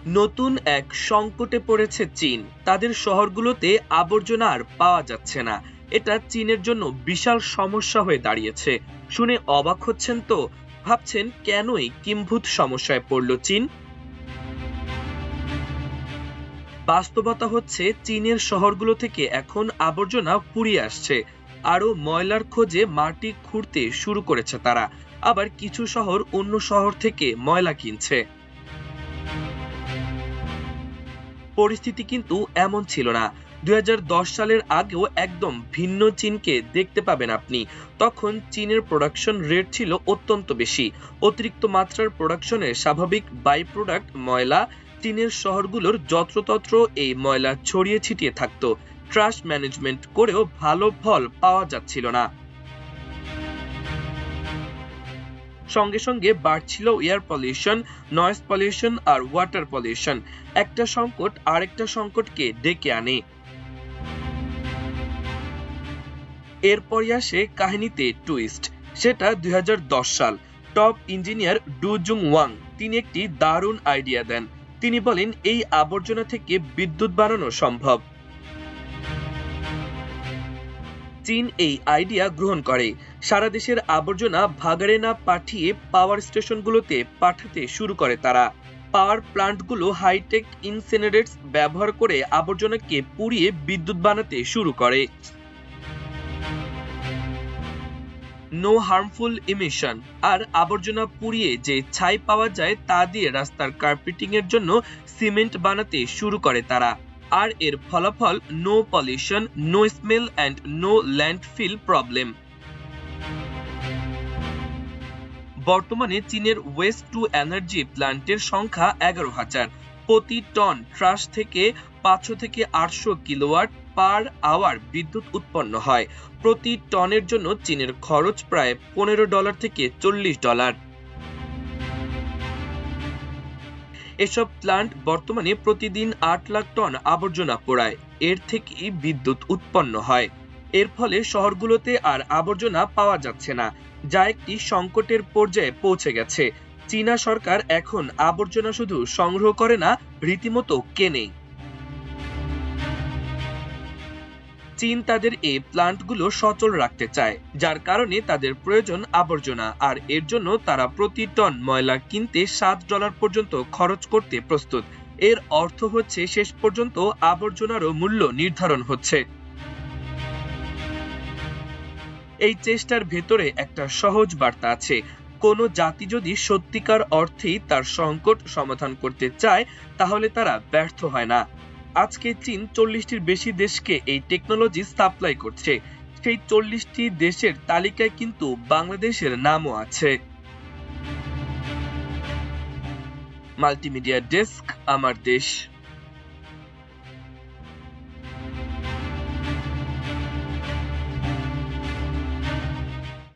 নতুন এক সংকটে পড়েছে চীন। তাদের শহরগুলোতে আবর্জনা আর পাওয়া যাচ্ছে না। এটা চীনের জন্য বিশাল সমস্যা হয়ে দাঁড়িয়েছে। শুনে অবাক হচ্ছেন তো? ভাবছেন কেনই কিম্ভূত সমস্যায় পড়ল চীন? বাস্তবতা হচ্ছে চীনের শহরগুলো থেকে এখন আবর্জনা ফুরিয়ে আসছে। আরো ময়লার খোঁজে মাটি খুঁড়তে শুরু করেছে তারা। আবার কিছু শহর অন্য শহর থেকে ময়লা কিনছে। পরিস্থিতি কিন্তু এমন ছিল না। ২০১০ সালের আগেও একদম ভিন্ন চীনকে দেখতে পাবেন আপনি। তখন চীনের প্রোডাকশন রেট ছিল অত্যন্ত বেশি। অতিরিক্ত মাত্রার প্রোডাকশনের স্বাভাবিক বাই প্রোডাক্ট ময়লা। চীনের শহরগুলোর যত্রতত্র এই ময়লা ছড়িয়ে ছিটিয়ে থাকতো। ট্রাশ ম্যানেজমেন্ট করেও ভালো ফল পাওয়া যাচ্ছিল না। সঙ্গে সঙ্গে বাড়ছিল এয়ার পলিউশন, নয়েজ পলিউশন আর ওয়াটার পলিউশন। একটা সংকট আরেকটা সংকটকে ডেকে আনে। এরপরই আসে কাহিনীতে টুইস্ট। সেটা ২০১০ সাল। Top engineer do Jung Wang তিনি একটি দারুণ আইডিয়া দেন। তিনি বলেন এই আবর্জনা থেকে বিদ্যুৎ বানানো সম্ভব। চীন এই আইডিয়া গ্রহণ করে। সারা দেশের আবর্জনা ভাগাড়ে না পাঠিয়ে পাওয়ার স্টেশনগুলোতে পাঠাতে শুরু করে তারা। পাওয়ার প্লান্টগুলো হাইটেক ইনসিনারেটরস ব্যবহার করে আবর্জনাকে পুড়িয়ে বিদ্যুৎ বানাতে শুরু করে। No harmful emission. আর আবর্জনা পুড়িয়ে যে ছাই পাওয়া যায় তা দিয়ে রাস্তার কার্পেটিং এর জন্য সিমেন্ট বানাতে শুরু করে তারা। আর এর ফলাফল no pollution, no smell and no landfill problem. বর্তমানে চীনের ওয়েস্ট টু এনার্জি প্ল্যান্টের সংখ্যা ১১,০০০। প্রতি টন ট্রাশ থেকে ৫০০ থেকে ৮০০ কিলোওয়াট পার আওয়ার বিদ্যুৎ উৎপন্ন হয়। প্রতি টনের জন্য চীনের খরচ প্রায় $১৫ থেকে $৪০। এসব প্ল্যান্ট বর্তমানে প্রতিদিন ৮ লাখ টন আবর্জনা পোড়ায়। এর থেকেই বিদ্যুৎ উৎপন্ন হয়। এর ফলে শহরগুলোতে আর আবর্জনা পাওয়া যাচ্ছে না, যা একটি সংকটের পর্যায়ে পৌঁছে গেছে। চীনা সরকার এখন আবর্জনা শুধু সংগ্রহ করে না, রীতিমতো কেনে। চীন তাদের এই প্ল্যান্টগুলো সচল রাখতে চায়, যার কারণে তাদের প্রয়োজন আবর্জনা। আর এর জন্য তারা প্রতি টন ময়লা কিনতে $7 পর্যন্ত খরচ করতে প্রস্তুত। এর অর্থ হচ্ছে শেষ পর্যন্ত আবর্জনারও মূল্য নির্ধারণ হচ্ছে। এই চেষ্টার ভেতরে একটা সহজ বার্তা আছে। কোনো জাতি যদি সত্যিকার অর্থেই তার সংকট সমাধান করতে চায়, তাহলে তারা ব্যর্থ হয় না। আজকে চীন ৪০টির বেশি দেশকে এই টেকনোলজি সাপ্লাই করছে। সেই ৪০টি দেশের তালিকায় কিন্তু বাংলাদেশের নামও আছে। মাল্টিমিডিয়া ডেস্ক, আমার দেশ।